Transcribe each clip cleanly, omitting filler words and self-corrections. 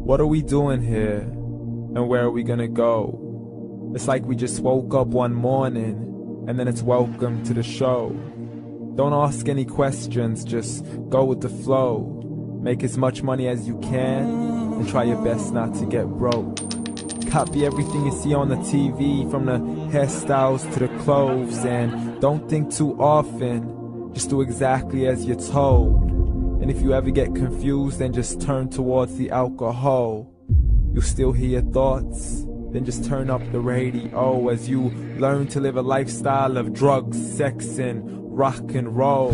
What are we doing here? And where are we gonna go? It's like we just woke up one morning and then it's welcome to the show. Don't ask any questions, just go with the flow. Make as much money as you can and try your best not to get broke. Copy everything you see on the TV, from the hairstyles to the clothes, and don't think too often, just do exactly as you're told. And if you ever get confused, then just turn towards the alcohol. You'll still hear your thoughts, then just turn up the radio as you learn to live a lifestyle of drugs, sex, and rock and roll.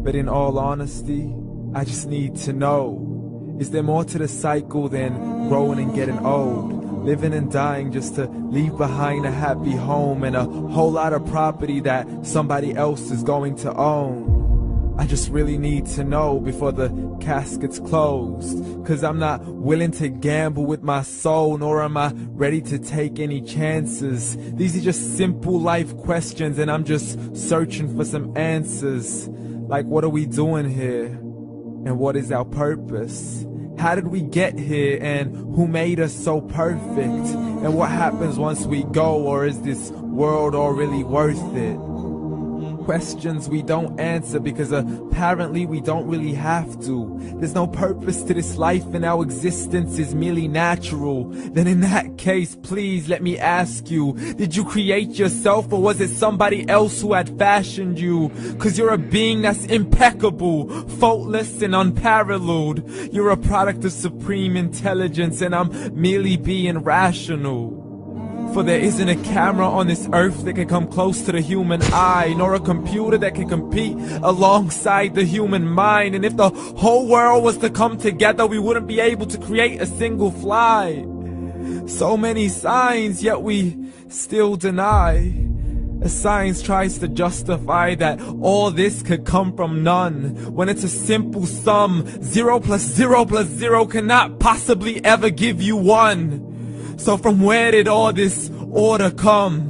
But in all honesty, I just need to know, is there more to the cycle than growing and getting old? Living and dying just to leave behind a happy home and a whole lot of property that somebody else is going to own. I just really need to know before the casket's closed, 'cause I'm not willing to gamble with my soul, nor am I ready to take any chances. These are just simple life questions and I'm just searching for some answers. Like, what are we doing here? And what is our purpose? How did we get here, and who made us so perfect? And what happens once we go, or is this world all really worth it? Questions we don't answer because apparently we don't really have to. There's no purpose to this life and our existence is merely natural. Then in that case, please let me ask you, did you create yourself, or was it somebody else who had fashioned you? 'Cause you're a being that's impeccable, faultless and unparalleled. You're a product of supreme intelligence and I'm merely being rational. For there isn't a camera on this earth that can come close to the human eye, nor a computer that can compete alongside the human mind. And if the whole world was to come together, we wouldn't be able to create a single fly. So many signs, yet we still deny. As science tries to justify that all this could come from none, when it's a simple sum. 0 plus 0 plus 0 cannot possibly ever give you 1. So from where did all this order come?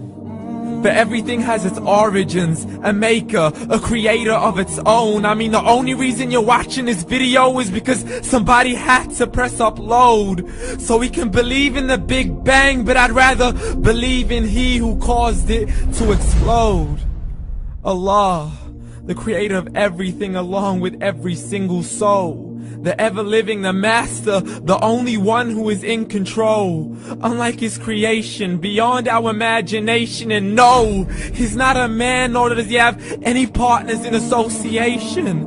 But everything has its origins, a maker, a creator of its own. I mean, the only reason you're watching this video is because somebody had to press upload. So we can believe in the Big Bang, but I'd rather believe in He who caused it to explode. Allah, the creator of everything along with every single soul. The ever-living, the master, the only one who is in control. Unlike his creation, beyond our imagination. And no, he's not a man, nor does he have any partners in association.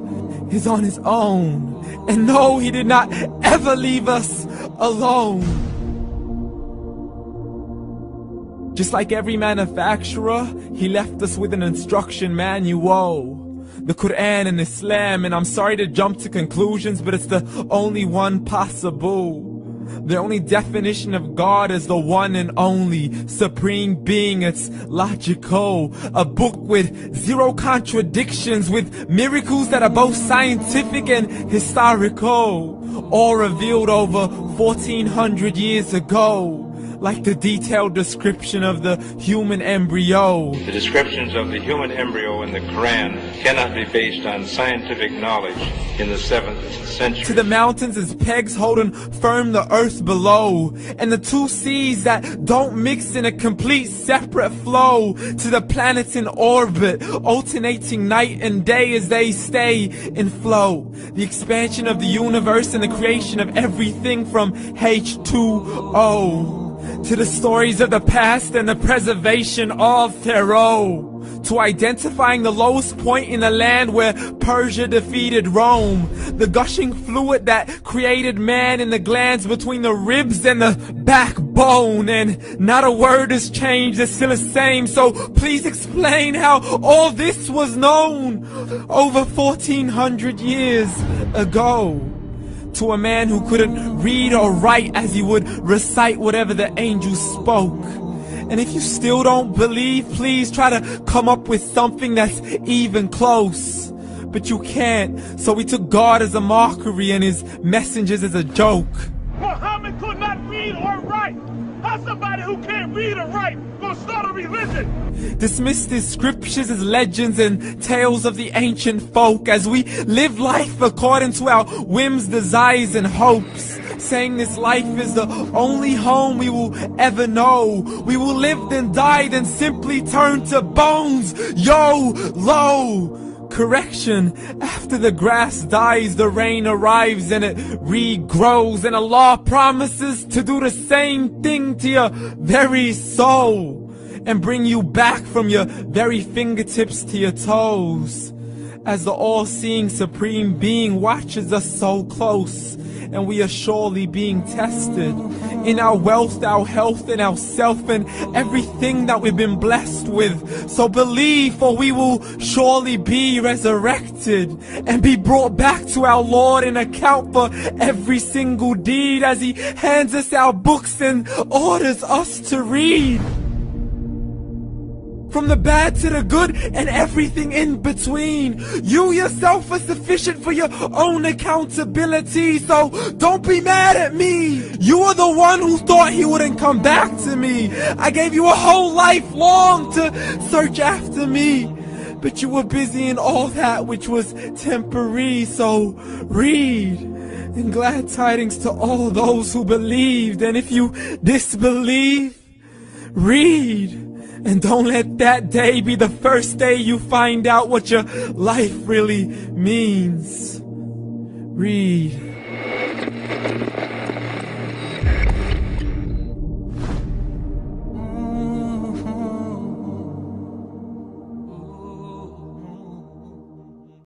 He's on his own. And no, he did not ever leave us alone. Just like every manufacturer, he left us with an instruction manual. The Quran and Islam, and I'm sorry to jump to conclusions, but it's the only one possible. The only definition of God is the one and only supreme being. It's logical, a book with 0 contradictions, with miracles that are both scientific and historical, all revealed over 1400 years ago. Like the detailed description of the human embryo. The descriptions of the human embryo in the Quran cannot be based on scientific knowledge in the 7th century. To the mountains as pegs holding firm the earth below, and the 2 seas that don't mix in a complete separate flow. To the planets in orbit, alternating night and day as they stay in flow. The expansion of the universe and the creation of everything from H2O. To the stories of the past and the preservation of Pharaoh. To identifying the lowest point in the land where Persia defeated Rome. The gushing fluid that created man in the glands between the ribs and the backbone. And not a word has changed, it's still the same. So please explain how all this was known over 1400 years ago. To a man who couldn't read or write, as he would recite whatever the angels spoke. And if you still don't believe, please try to come up with something that's even close. But you can't, so we took God as a mockery and his messengers as a joke. Muhammad could not read or write. How's somebody who can't read or write gonna start a religion? Dismissed his scriptures as legends and tales of the ancient folk, as we live life according to our whims, desires, and hopes. saying this life is the only home we will ever know. We will live then die then simply turn to bones. YOLO! Correction, after the grass dies, the rain arrives and it regrows, and Allah promises to do the same thing to your very soul and bring you back from your very fingertips to your toes, as the all-seeing supreme being watches us so close, and we are surely being tested in our wealth, our health, and our self, and everything that we've been blessed with. So believe, for we will surely be resurrected and be brought back to our Lord and account for every single deed, as He hands us our books and orders us to read. From the bad to the good and everything in between. You yourself are sufficient for your own accountability, so don't be mad at me. You are the one who thought He wouldn't come back to me. I gave you a whole life long to search after me, but you were busy in all that which was temporary. So read, and glad tidings to all those who believed. And if you disbelieve, read. And don't let that day be the first day you find out what your life really means. Read.